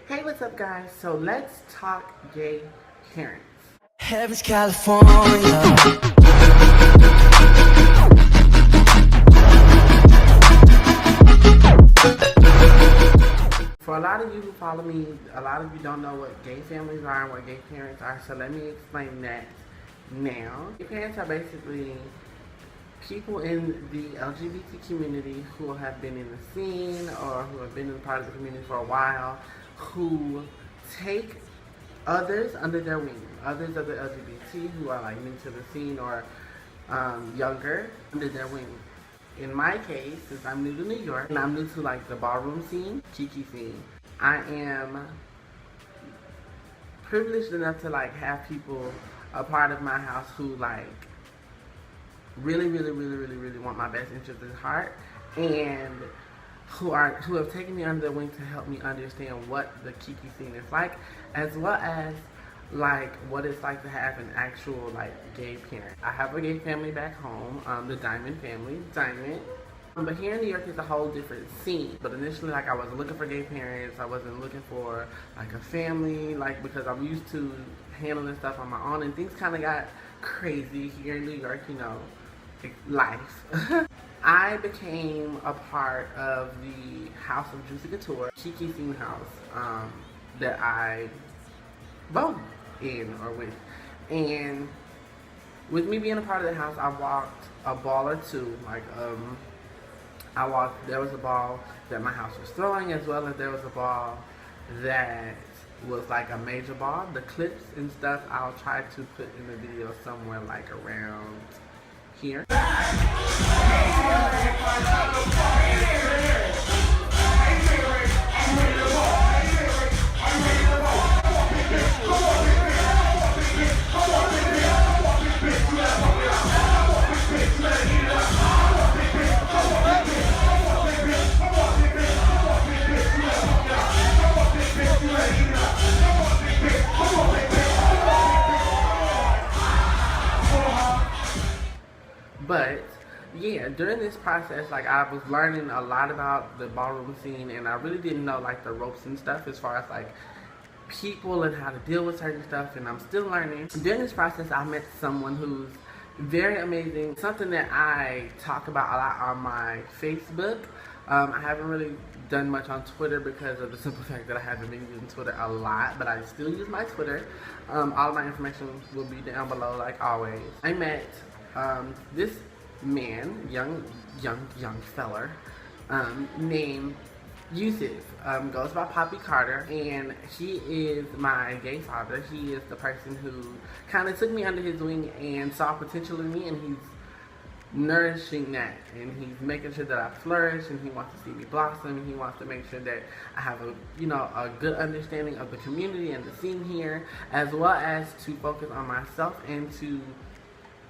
Hey, what's up, guys? So let's talk gay parents. Heaven's California. For a lot of you who follow me, a lot of you don't know what gay families are and what gay parents are, so let me explain that now. Gay parents are basically people in the LGBT community who have been in the scene or who have been in part of the community for a while, who take others under their wing, others of the LGBT who are like new to the scene or younger under their wing. In my case, since I'm new to New York and I'm new to like the ballroom scene, kiki scene, I am privileged enough to like have people a part of my house who like really want my best interest at heart, and who have taken me under their wing to help me understand what the kiki scene is like, as well as like what it's like to have an actual like gay parent. I have a gay family back home, the Diamond family, Diamond. But here in New York it's a whole different scene. But initially, like, I wasn't looking for gay parents. I wasn't looking for like a family, like, because I'm used to handling stuff on my own, and things kind of got crazy here in New York, you know, life. I became a part of the House of Juicy Couture, Kiki Scene House, that I voted in or with. And with me being a part of the house, I walked a ball or two. Like, there was a ball that my house was throwing, as well as there was a ball that was like a major ball. The clips and stuff I'll try to put in the video somewhere like around here. But yeah, during this process, like, I was learning a lot about the ballroom scene, and I really didn't know like the ropes and stuff as far as like people and how to deal with certain stuff, and I'm still learning. During this process, I met someone who's very amazing, something that I talk about a lot on my Facebook. I haven't really done much on Twitter because of the simple fact that I haven't been using Twitter a lot, but I still use my Twitter. All of my information will be down below like always. I met this man, young feller, named Yusuf, goes by Poppy Carter, and he is my gay father. He is the person who kind of took me under his wing and saw potential in me, and he's nourishing that, and he's making sure that I flourish, and he wants to see me blossom, and he wants to make sure that I have a good understanding of the community and the scene here, as well as to focus on myself and to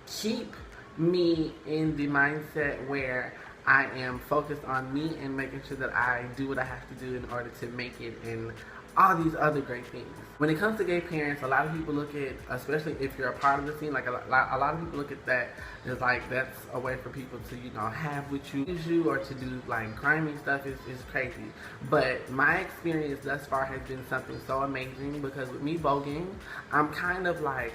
keep me in the mindset where I am focused on me and making sure that I do what I have to do in order to make it in all these other great things. When it comes to gay parents, a lot of people look at, especially if you're a part of the scene, like a lot of people look at that as like that's a way for people to, have with you or to do like grimy stuff is crazy. But my experience thus far has been something so amazing, because with me voguing, I'm kind of like,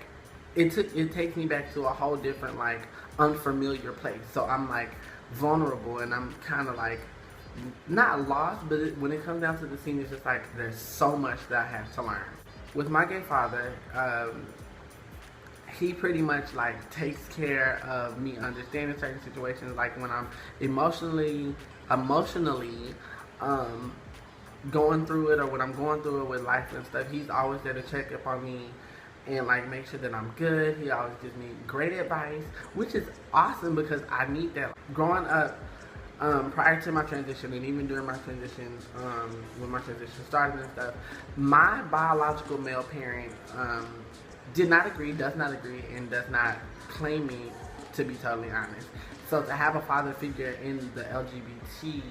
it takes me back to a whole different like unfamiliar place. So I'm like vulnerable, and I'm kind of like not lost, but when it comes down to the scene, it's just like there's so much that I have to learn. With my gay father, he pretty much like takes care of me understanding certain situations, like when I'm emotionally going through it, or when I'm going through it with life and stuff. He's always there to check up on me and like make sure that I'm good. He always gives me great advice, which is awesome because I need that. Growing up, prior to my transition, and even during my transition, when my transition started and stuff, my biological male parent does not agree, and does not claim me, to be totally honest. So to have a father figure in the LGBT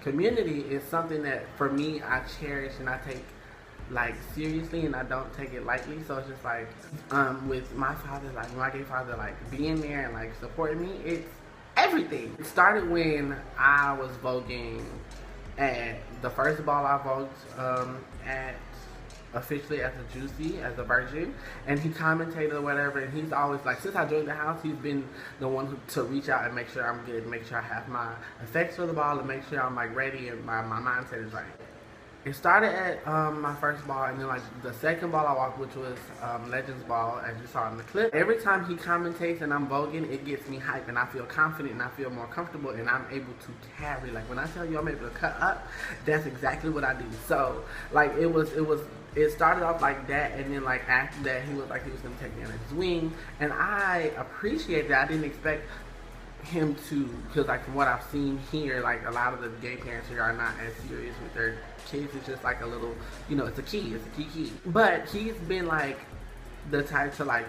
community is something that, for me, I cherish and I take like seriously, and I don't take it lightly. So it's just like, with my father, like my gay father, like being there and like supporting me, it's everything. It started when I was voguing And the first ball I vogued at officially as a Juicy, as a virgin, and he commentated or whatever, and he's always like, since I joined the house, he's been the one to reach out and make sure I'm good, make sure I have my effects for the ball, and make sure I'm like ready and my mindset is right. It started at my first ball, and then like the second ball I walked, which was Legends Ball, as you saw in the clip. Every time he commentates and I'm voguing, it gets me hype, and I feel confident, and I feel more comfortable, and I'm able to carry. Like when I tell you I'm able to cut up, that's exactly what I do. So like it started off like that, and then like after that, he was gonna take me under his wing, and I appreciate that. I didn't expect him to, because like from what I've seen here, like a lot of the gay parents here are not as serious with their kids. It's just like a little, you know, it's a key. But he's been like the type to like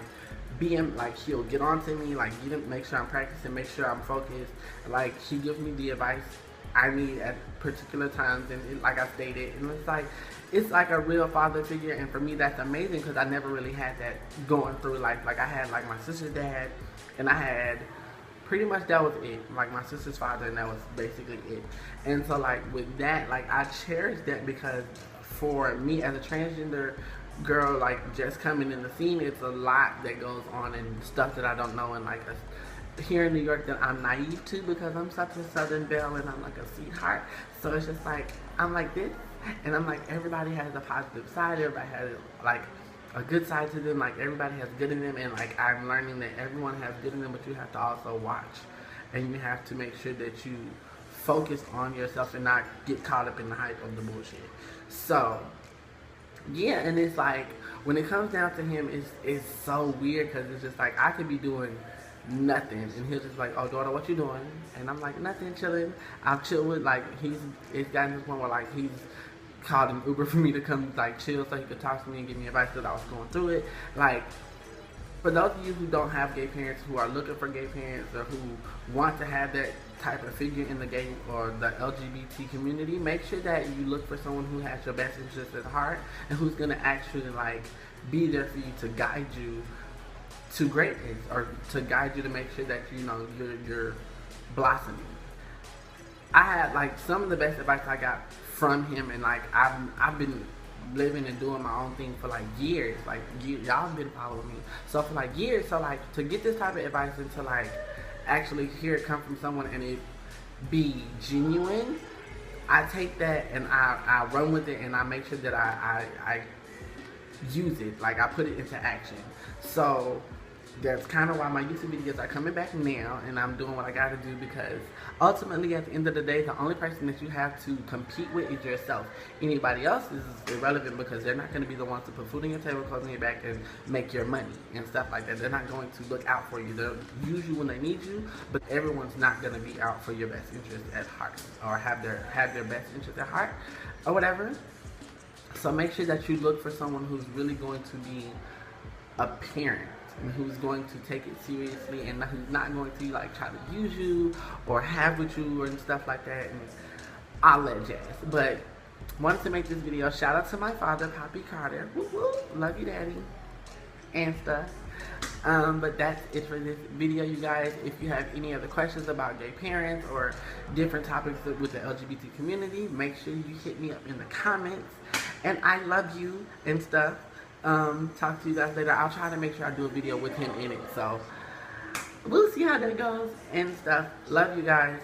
being like, he'll get on to me, like make sure I'm practicing, make sure I'm focused. Like he gives me the advice I need at particular times, and like I stated, and it's like a real father figure, and for me that's amazing because I never really had that going through life. Like I had like my sister's dad, and I had pretty much that was it, like my sister's father, and that was basically it. And so like with that, like I cherish that, because for me as a transgender girl, like just coming in the scene, it's a lot that goes on and stuff that I don't know, and like here in New York that I'm naive to, because I'm such a Southern belle and I'm like a sweetheart. So it's just like I'm like this, and I'm like, everybody has a positive side, everybody has like a good side to them, like everybody has good in them, and like I'm learning that everyone has good in them, but you have to also watch, and you have to make sure that you focus on yourself and not get caught up in the hype of the bullshit. So yeah, and it's like when it comes down to him, it's so weird, because it's just like I could be doing nothing, and he'll just like, oh daughter, what you doing? And I'm like, nothing, chilling. I'm chill with, like it's gotten to the point where like he's called an Uber for me to come like chill so he could talk to me and give me advice that I was going through it. Like, for those of you who don't have gay parents, who are looking for gay parents, or who want to have that type of figure in the gay or the LGBT community, make sure that you look for someone who has your best interests at heart, and who's going to actually like be there for you to guide you to greatness, or to guide you to make sure that you know you're blossoming. I had like some of the best advice I got from him, and like I've been living and doing my own thing for like years. Like y'all been following me, so for like years. So like to get this type of advice and to like actually hear it come from someone and it be genuine, I take that and I run with it, and I make sure that I use it. Like I put it into action. So that's kind of why my YouTube videos are coming back now, and I'm doing what I gotta do, because ultimately at the end of the day, the only person that you have to compete with is yourself. Anybody else is irrelevant, because they're not going to be the ones to put food on your table, clothes on your back, and make your money and stuff like that. They're not going to look out for you. They'll use you when they need you, but everyone's not going to be out for your best interest at heart, or have their best interest at heart, or whatever. So make sure that you look for someone who's really going to be a parent, and who's going to take it seriously, and who's not going to like try to use you or have with you and stuff like that, and all that jazz. But wanted to make this video. Shout out to my father, Poppy Carter. Woo woo, love you, daddy, and stuff. But that's it for this video, you guys. If you have any other questions about gay parents or different topics with the LGBT community, make sure you hit me up in the comments. And I love you and stuff. Talk to you guys later. I'll try to make sure I do a video with him in it, so we'll see how that goes and stuff. Love you guys.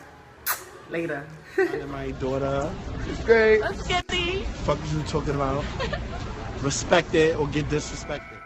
Later. And my daughter. It's great. Let's get these. Fuck is you talking about? Respect it or get disrespected.